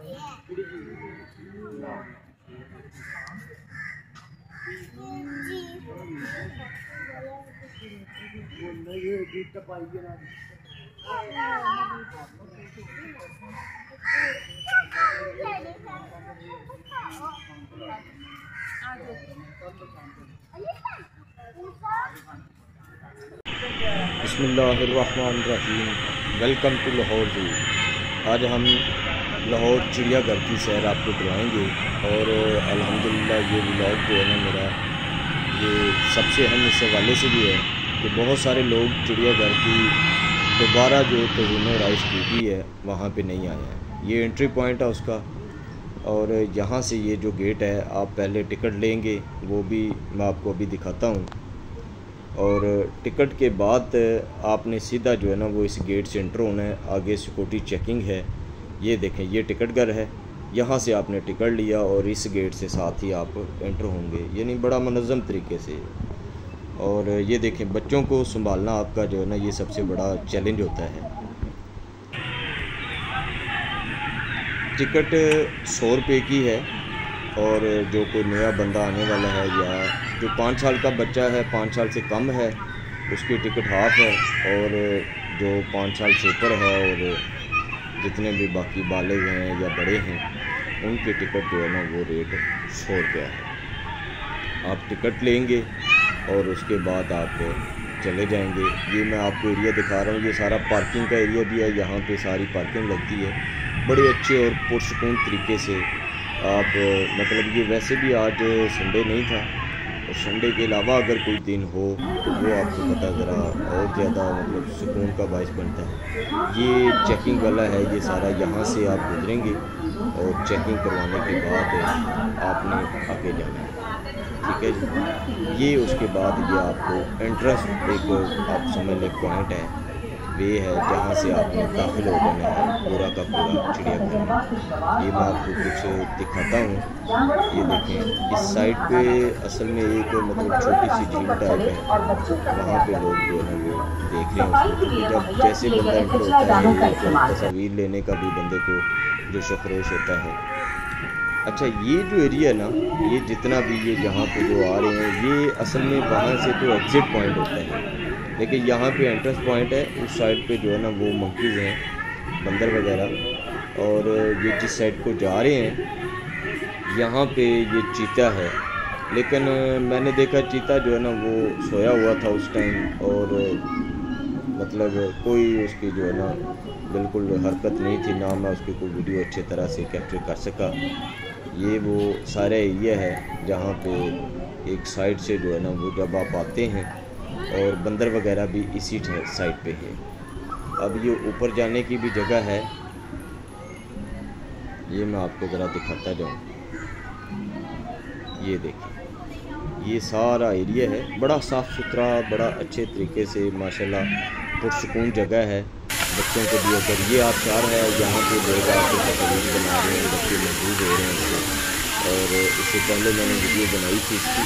बिस्मिल्लाहिर्रहमानिर्रहीम। Welcome to Lahore zoo. आज हम लाहौर चिड़ियाघर की सैर आपको करवाएंगे और अल्हम्दुलिल्लाह ये व्लॉग जो है ना मेरा ये सबसे अहम इस हवाले से भी है कि बहुत सारे लोग चिड़ियाघर की दोबारा जो तज़ीन और आइश की गई है वहाँ पे नहीं आए हैं। ये एंट्री पॉइंट है उसका और यहाँ से ये जो गेट है आप पहले टिकट लेंगे, वो भी मैं आपको अभी दिखाता हूँ। और टिकट के बाद आपने सीधा जो है ना वो इस गेट से एंटर होना है। आगे सिक्योरिटी चेकिंग है। ये देखें, ये टिकट घर है। यहाँ से आपने टिकट लिया और इस गेट से साथ ही आप एंटर होंगे, यानी बड़ा मुनज़्ज़म तरीके से। और ये देखें, बच्चों को संभालना आपका जो है ना ये सबसे बड़ा चैलेंज होता है। टिकट 100 रुपये की है और जो कोई नया बंदा आने वाला है या जो 5 साल का बच्चा है, 5 साल से कम है, उसकी टिकट हाफ़ है। और जो 5 साल से ऊपर है और जितने भी बाकी बालिग हैं या बड़े हैं उनकी टिकट जो है ना वो रेट 100 रुपया है। आप टिकट लेंगे और उसके बाद आप चले जाएंगे। ये मैं आपको एरिया दिखा रहा हूँ, ये सारा पार्किंग का एरिया भी है। यहाँ पे सारी पार्किंग लगती है बड़े अच्छे और पुरसकून तरीके से। आप मतलब ये वैसे भी आज संडे नहीं था, और संडे के अलावा अगर कोई दिन हो तो वो आपको पता ज़रा और ज़्यादा मतलब सुकून का बायस बनता है। ये चेकिंग वाला है, ये सारा यहाँ से आप गुजरेंगे और चेकिंग करवाने के बाद आपने आगे जाना है, ठीक है जी। ये उसके बाद ये आपको एंट्रेंस एक आप समझ लें पॉइंट है, वे है जहाँ से आपने दाखिल हो जाना है पूरा का पूरा चिड़ियाघर में। ये मैं आपको कुछ दिखाता हूँ। ये देखें, इस साइड पे असल में एक मतलब छोटी सी झील टाइप है, वहाँ पे लोग जो है वो देख रहे हैं उसको। जब जैसे बंदा एंटर होता है तस्वीर लेने का भी बंदे को जो शौक़ होता है। अच्छा, ये जो एरिया है ना, ये जितना भी ये जहाँ पे जो आ रहे हैं ये असल में वहाँ से तो एग्ज़िट पॉइंट होता है, लेकिन यहाँ पे एंट्रेंस पॉइंट है। उस साइड पे जो है ना वो मंकीज़ हैं, बंदर वगैरह। और ये जिस साइड को जा रहे हैं यहाँ पे ये चीता है, लेकिन मैंने देखा चीता जो है ना वो सोया हुआ था उस टाइम, और मतलब कोई उसकी जो है ना बिल्कुल हरकत नहीं थी, ना मैं उसकी कोई वीडियो अच्छी तरह से कैप्चर कर सका। ये वो सारा एरिया है जहाँ पे एक साइड से जो है ना वो जब आप आते हैं, और बंदर वगैरह भी इसी साइड पे है। अब ये ऊपर जाने की भी जगह है, ये मैं आपको ज़रा दिखाता जाऊँ। ये देखिए, ये सारा एरिया है, बड़ा साफ़ सुथरा, बड़ा अच्छे तरीके से माशाल्लाह पुरसकून जगह है। बच्चों को भी अगर ये आप चाह रहे हैं यहाँ पे लोग आपको तस्वीर बना रहे हैं, बच्चे महफूज हो रहे हैं इससे। और इससे पहले मैंने वीडियो बनाई थी इसकी,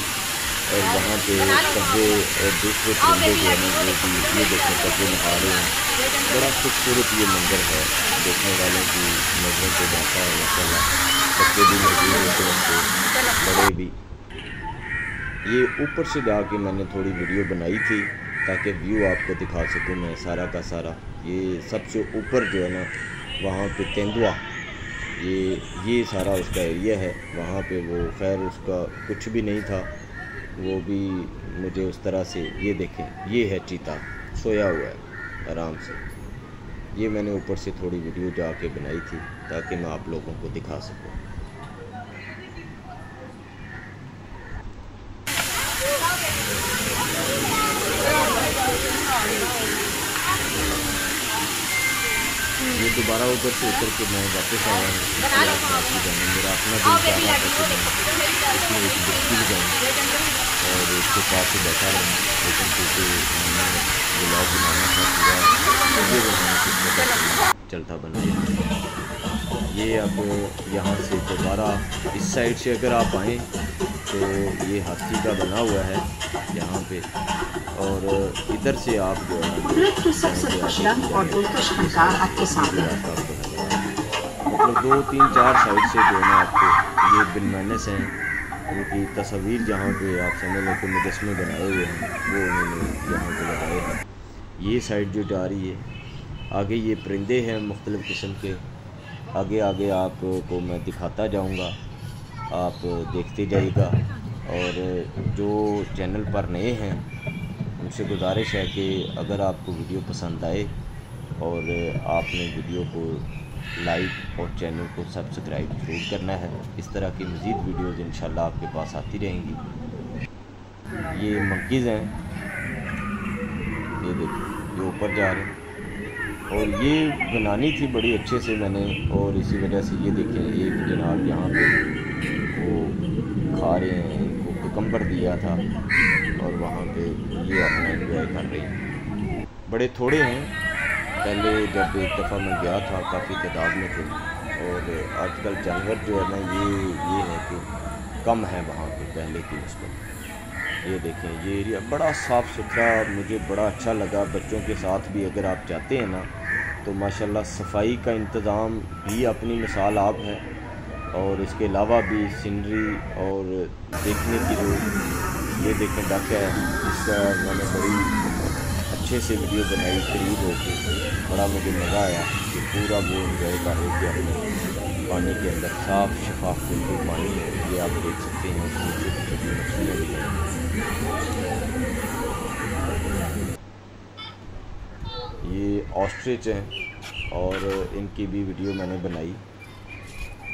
और वहाँ पे कब्जे और दूसरे परिंदे जो है वो भी ये देखने कब्जे नहा रहे हैं। बड़ा खूबसूरत ये मंजर है, देखने वालों की नज़रों को जाता है माशाल्लाह। बच्चे भी मौजूद होते हैं, बड़े भी। ये ऊपर से जाके मैंने थोड़ी वीडियो बनाई थी ताकि व्यू आपको दिखा सकूँ मैं सारा का सारा। ये सबसे ऊपर जो है ना वहाँ पे तेंदुआ, ये सारा उसका एरिया है। वहाँ पे वो खैर उसका कुछ भी नहीं था, वो भी मुझे उस तरह से। ये देखें, ये है चीता सोया हुआ है आराम से। ये मैंने ऊपर से थोड़ी वीडियो जाके बनाई थी ताकि मैं आप लोगों को दिखा सकूं। ये दोबारा ऊपर से उतर के मैं वापस आया हूँ। मेरा अपना दिल चाह रहा था कि मैं इसमें एक डुबकी लगाऊँ और इसके पास से बैठा रहूँ, लेकिन क्योंकि मैंने व्लॉग बनाना था पूरा, ये बनाना चलता बनाया। ये अब यहाँ से दोबारा इस साइड से अगर आप आएँ तो ये हाथी का बना हुआ है यहाँ पे, और इधर से आप जो है मतलब 2, 3, 4 साइड से जो है ना आपको ये बिलमानस हैं, उनकी तस्वीर जहाँ पे आप समझ लें कि मुजस्मे बनाए हुए हैं वो उन्होंने यहाँ पे लगाए हैं। ये साइड जो जा रही है आगे, ये परिंदे हैं मुख्तलिफ़ किस्म के। आगे आगे आपको मैं दिखाता जाऊँगा, आप देखते जाइएगा। और जो चैनल पर नए हैं उनसे गुजारिश है कि अगर आपको वीडियो पसंद आए और आपने वीडियो को लाइक और चैनल को सब्सक्राइब ज़रूर करना है। इस तरह की मज़ीद वीडियोज़ इंशाल्लाह आपके पास आती रहेंगी। ये मंकीज़ हैं, ये देखिए ये ऊपर जा रहे हैं। और ये बनानी थी बड़ी अच्छे से मैंने, और इसी वजह से ये देखें एक जनाब यहाँ पे वो खा रहे हैं, इनको कुकम्बर दिया था और वहाँ पे ये अपना एंजॉय कर रहे हैं। बड़े थोड़े हैं, पहले जब एक दफ़ा मैं गया था काफ़ी तादाद में थे, और आजकल जानवर जो है ना ये है कि कम है वहाँ पे पहले की नस्बत। ये देखें ये एरिया बड़ा साफ़ सुथरा, मुझे बड़ा अच्छा लगा। बच्चों के साथ भी अगर आप जाते हैं ना तो माशाल्लाह सफाई का इंतज़ाम भी अपनी मिसाल आप है, और इसके अलावा भी सीनरी और देखने की जो ये देखें डक है, इसका मैंने बड़ी अच्छे से वीडियो बनाई करीब होके। बड़ा मुझे मज़ा आया कि पूरा वो इंजॉय कर रहे थे अपने पानी के अंदर, साफ़ शफाफ बिल्कुल पानी है। ये आप देख सकते हैं, उसमें छोटी छोटी मछलियाँ भी हैं। ये ऑस्ट्रिच हैं और इनकी भी वीडियो मैंने बनाई।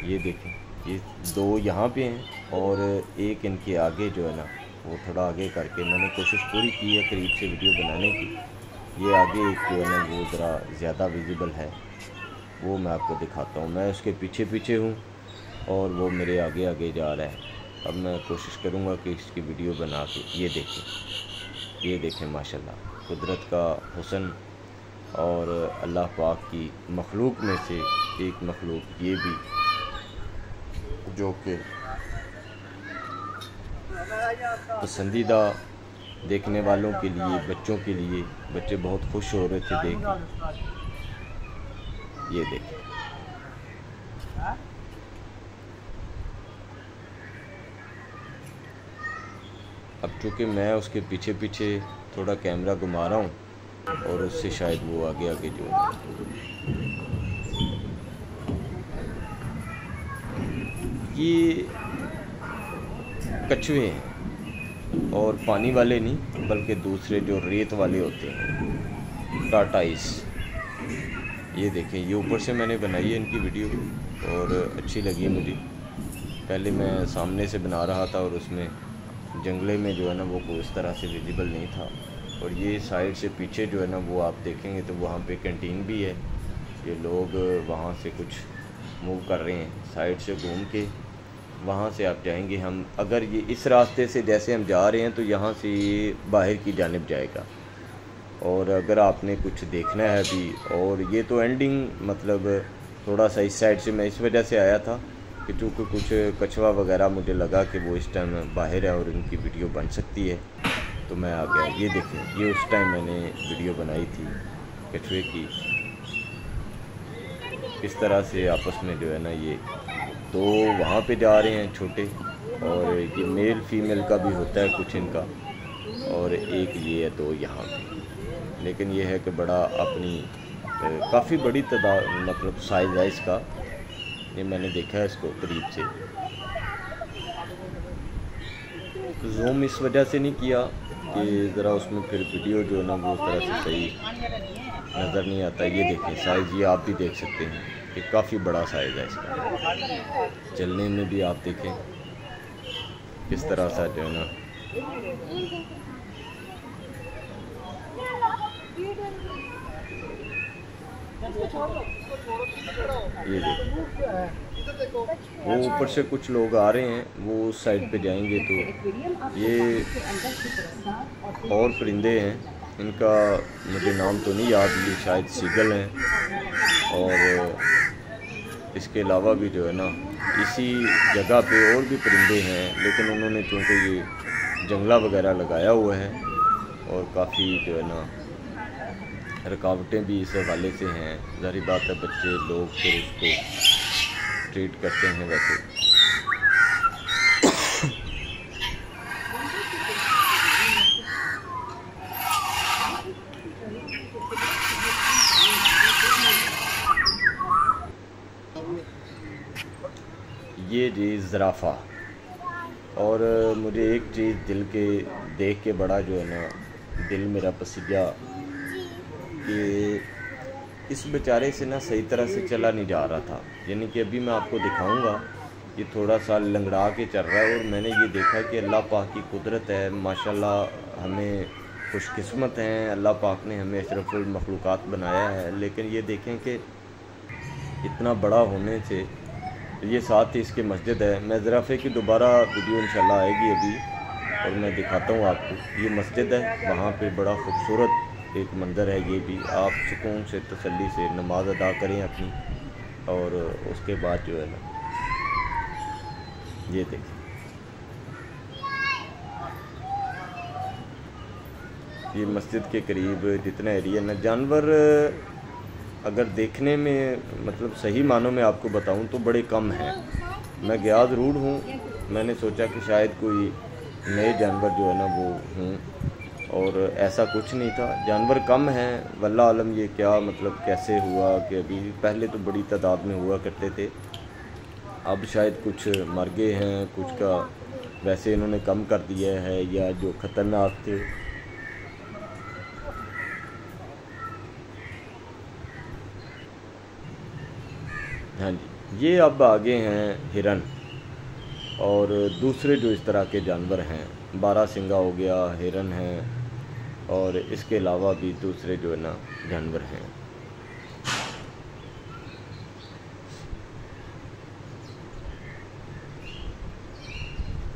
ये देखें ये 2 यहाँ पे हैं और एक इनके आगे जो है ना वो थोड़ा आगे करके मैंने कोशिश पूरी की है करीब से वीडियो बनाने की। ये आगे एक जो है ना वो ज़रा ज़्यादा विजिबल है, वो मैं आपको दिखाता हूँ। मैं उसके पीछे पीछे हूँ और वो मेरे आगे आगे जा रहा है। अब मैं कोशिश करूँगा कि इसकी वीडियो बना के ये देखें माशाल्लाह कुदरत का हुस्न और अल्लाह पाक की मखलूक में से एक मखलूक ये भी, जो कि पसंदीदा देखने वालों के लिए, बच्चों के लिए। बच्चे बहुत खुश हो रहे थे देख के। ये देखें अब चूँकि मैं उसके पीछे पीछे थोड़ा कैमरा घुमा रहा हूँ और उससे शायद वो आगे आगे जो ये कछुए हैं, और पानी वाले नहीं बल्कि दूसरे जो रेत वाले होते हैं, टाटाइस। ये देखें ये ऊपर से मैंने बनाई है इनकी वीडियो और अच्छी लगी मुझे। पहले मैं सामने से बना रहा था और उसमें जंगले में जो है ना वो कोई इस तरह से विजिबल नहीं था। और ये साइड से पीछे जो है ना वो आप देखेंगे तो वहाँ पे कैंटीन भी है। ये लोग वहाँ से कुछ मूव कर रहे हैं, साइड से घूम के वहाँ से आप जाएंगे। हम अगर ये इस रास्ते से जैसे हम जा रहे हैं तो यहाँ से ये बाहर की जानिब जाएगा। और अगर आपने कुछ देखना है अभी, और ये तो एंडिंग मतलब थोड़ा सा इस साइड से मैं इस वजह से आया था कि चूँकि कुछ कछुआ वगैरह मुझे लगा कि वो इस टाइम बाहर है और इनकी वीडियो बन सकती है, तो मैं आ गया। ये देखें ये उस टाइम मैंने वीडियो बनाई थी कछुए की। इस तरह से आपस में जो है ना ये 2 वहाँ पे जा रहे हैं छोटे, और ये मेल फीमेल का भी होता है कुछ इनका, और एक ये है 2 यहाँ पे। लेकिन ये है कि बड़ा अपनी काफ़ी बड़ी तादाद मतलब साइज़ है इसका। ये मैंने देखा है इसको करीब से। जूम इस वजह से नहीं किया कि ज़रा उसमें फिर वीडियो जो है ना वो उस तरह से सही नज़र नहीं आता। ये देखें साइज़, ये आप भी देख सकते हैं कि काफ़ी बड़ा साइज़ है इसका। चलने में भी आप देखें किस तरह सा जो है ना ये देखो वो ऊपर से कुछ लोग आ रहे हैं, वो उस साइड पे जाएंगे तो ये और परिंदे हैं, इनका मुझे नाम तो नहीं याद, ये शायद सीगल हैं। और इसके अलावा भी जो है ना इसी जगह पे और भी परिंदे हैं, लेकिन उन्होंने चूँकि ये जंगला वगैरह लगाया हुआ है और काफ़ी जो है ना रुकावटें भी इस हवाले से हैं। ज़ाहिर बात है बच्चे लोग फिर उसको ट्रीट करते हैं वैसे। ये जी ज़राफ़ा, और मुझे एक चीज़ दिल के देख के बड़ा जो है ना दिल मेरा पसीजा कि इस बेचारे से ना सही तरह से चला नहीं जा रहा था। यानी कि अभी मैं आपको दिखाऊंगा, ये थोड़ा सा लंगड़ा के चल रहा है और मैंने ये देखा कि अल्लाह पाक की कुदरत है, माशाल्लाह हमें खुशकिस्मत हैं, अल्लाह पाक ने हमें अशरफुल मखलूक़ात बनाया है। लेकिन ये देखें कि इतना बड़ा होने से ये साथ ही इसके मस्जिद है। मैं ज़राफ़े की दोबारा वीडियो इंशाल्लाह आएगी अभी और मैं दिखाता हूँ आपको। ये मस्जिद है, वहाँ पे बड़ा खूबसूरत एक मंज़र है। ये भी आप सुकून से तसल्ली से नमाज अदा करें अपनी, और उसके बाद जो है ना ये देखें, ये मस्जिद के करीब जितना एरिया ना, जानवर अगर देखने में मतलब सही मानों में आपको बताऊं तो बड़े कम हैं। मैं गया ज़रूर हूँ, मैंने सोचा कि शायद कोई नए जानवर जो है ना वो हूँ, और ऐसा कुछ नहीं था। जानवर कम हैं, वल्लाह आलम ये क्या मतलब कैसे हुआ कि अभी पहले तो बड़ी तादाद में हुआ करते थे, अब शायद कुछ मर गए हैं, कुछ का वैसे इन्होंने कम कर दिया है, या जो ख़तरनाक थे। हाँ जी, ये अब आगे हैं हिरन और दूसरे जो इस तरह के जानवर हैं, बारहसिंगा हो गया, हिरन हैं, और इसके अलावा भी दूसरे जो है ना जानवर हैं।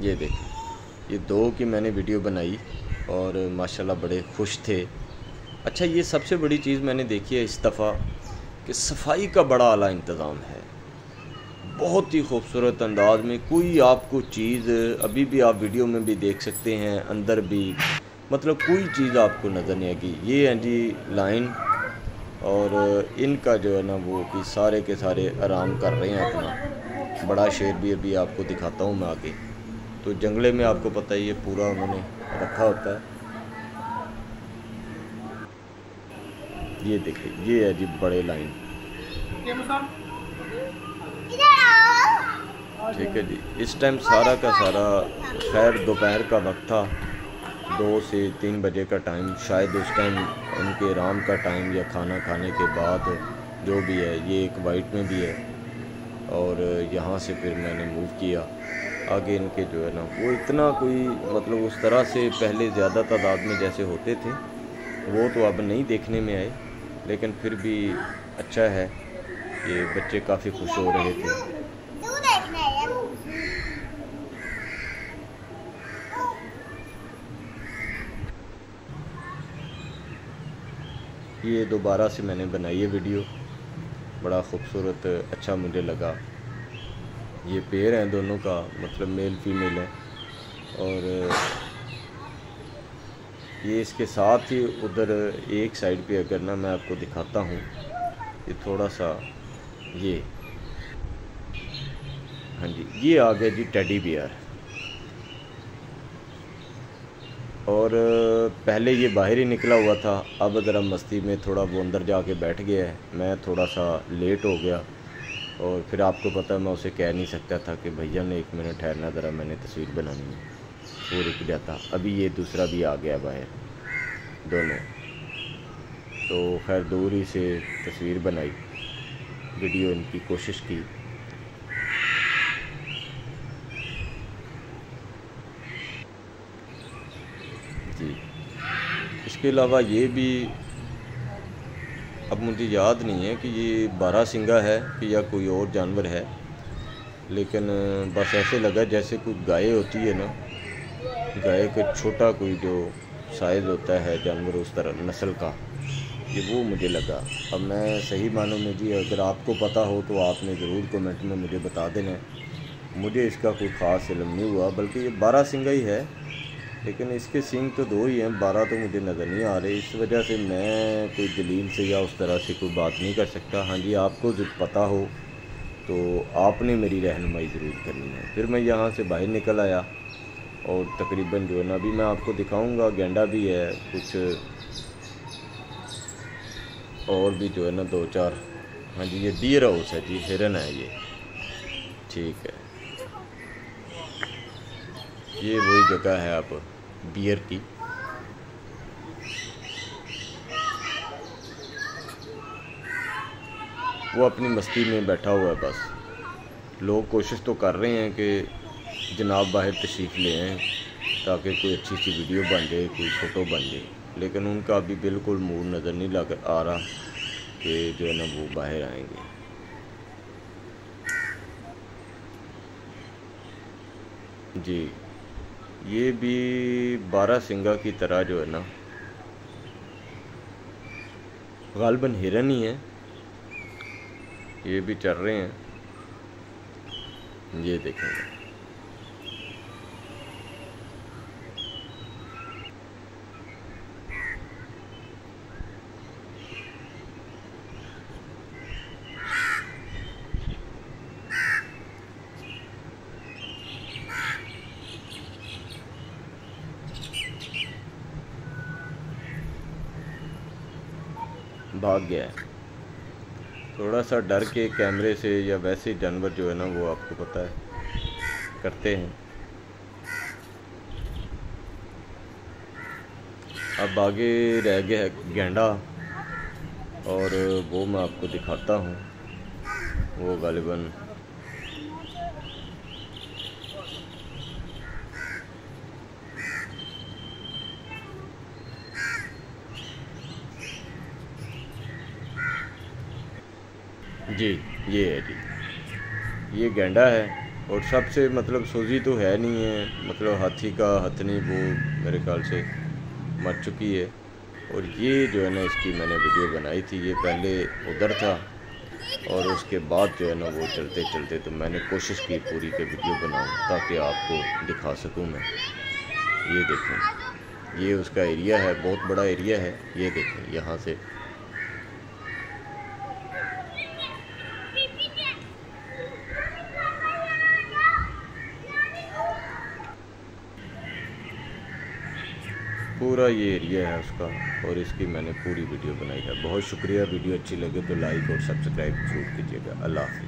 ये देखिए, ये दो की मैंने वीडियो बनाई और माशाल्लाह बड़े खुश थे। अच्छा, ये सबसे बड़ी चीज़ मैंने देखी है इस दफ़ा कि सफाई का बड़ा आला इंतज़ाम है, बहुत ही खूबसूरत अंदाज में। कोई आपको चीज़ अभी भी आप वीडियो में भी देख सकते हैं, अंदर भी मतलब कोई चीज़ आपको नज़र नहीं आएगी। ये हैं जी लाइन, और इनका जो है ना वो कि सारे के सारे आराम कर रहे हैं अपना। बड़ा शेर भी अभी आपको दिखाता हूँ मैं आगे। तो जंगले में आपको पता ही है पूरा उन्होंने रखा होता है। ये देखिए, ये है जी बड़े लाइन, ठीक है जी। इस टाइम सारा का सारा, खैर दोपहर का वक्त था, 2 से 3 बजे का टाइम, शायद उस टाइम उनके आराम का टाइम या खाना खाने के बाद जो भी है। ये एक वाइट में भी है, और यहाँ से फिर मैंने मूव किया आगे। इनके जो है ना वो इतना कोई मतलब उस तरह से पहले ज़्यादा तादाद में जैसे होते थे वो तो अब नहीं देखने में आए, लेकिन फिर भी अच्छा है। ये बच्चे काफ़ी खुश हो रहे थे। ये दोबारा से मैंने बनाई है वीडियो, बड़ा खूबसूरत अच्छा मुझे लगा। ये पेयर हैं दोनों का, मतलब मेल फीमेल है, और ये इसके साथ ही उधर एक साइड पे अगर ना मैं आपको दिखाता हूँ, ये थोड़ा सा ये, हाँ जी, ये आ गया जी टेडी बियर। और पहले ये बाहर ही निकला हुआ था, अब ज़रा मस्ती में थोड़ा वो अंदर जाके बैठ गया है। मैं थोड़ा सा लेट हो गया, और फिर आपको पता है मैं उसे कह नहीं सकता था कि भैया ने 1 मिनट ठहरना, ज़रा मैंने तस्वीर बनानी है, वो रुक जाता। अभी ये दूसरा भी आ गया बाहर, दोनों। तो खैर दूर ही से तस्वीर बनाई, वीडियो इनकी कोशिश की। जी, इसके अलावा ये भी, अब मुझे याद नहीं है कि ये बारहसिंगा है कि या कोई और जानवर है, लेकिन बस ऐसे लगा जैसे कोई गाय होती है ना, गाय का छोटा कोई जो साइज़ होता है जानवर उस तरह नस्ल का, ये वो मुझे लगा। अब मैं सही मानों में जी अगर आपको पता हो तो आपने ज़रूर कमेंट में मुझे बता देना। मुझे इसका कोई ख़ास इल्म नहीं हुआ, बल्कि ये बारहसिंगा ही है, लेकिन इसके सींग तो 2 ही हैं, 12 तो मुझे नज़र नहीं आ रहे। इस वजह से मैं कोई दलील से या उस तरह से कोई बात नहीं कर सकता। हाँ जी, आपको जो पता हो तो आपने मेरी रहनुमाई ज़रूर करनी है। फिर मैं यहाँ से बाहर निकल आया और तकरीबन जो है ना अभी मैं आपको दिखाऊंगा, गेंडा भी है कुछ और भी जो है ना 2-4। हाँ जी, ये डियर हाउस है जी, हिरन है ये, ठीक है। ये वही जगह है अब बियर की। वो अपनी मस्ती में बैठा हुआ है बस। लोग कोशिश तो कर रहे हैं कि जनाब बाहर तशरीफ़ ले आएँ ताकि कोई अच्छी सी वीडियो बन जाए, कोई फ़ोटो बन जाए, लेकिन उनका अभी बिल्कुल मूड नज़र नहीं लग आ रहा कि जो है ना वो बाहर आएंगे। जी, ये भी बारहसिंगा की तरह जो है ना गालिबन हिरन ही है, ये भी चल रहे हैं। ये देखेंगे, भाग गया है। थोड़ा सा डर के कैमरे से या वैसे जानवर जो है ना वो आपको पता है करते हैं। अब आगे रह गया है गेंडा और वो मैं आपको दिखाता हूँ। वो गालिबन जी, ये है जी, ये गेंडा है। और सबसे मतलब सूजी तो है नहीं है, मतलब हाथी का हथनी वो मेरे ख्याल से मर चुकी है। और ये जो है ना इसकी मैंने वीडियो बनाई थी, ये पहले उधर था और उसके बाद जो है ना वो चलते चलते तो मैंने कोशिश की पूरी के वीडियो बनाऊं ताकि आपको दिखा सकूं मैं। ये देखें, ये उसका एरिया है, बहुत बड़ा एरिया है। ये देखें यहाँ से पूरा ये एरिया है उसका, और इसकी मैंने पूरी वीडियो बनाई है। बहुत शुक्रिया, वीडियो अच्छी लगे तो लाइक और सब्सक्राइब जरूर कीजिएगा। अल्लाह हाफ़िज़।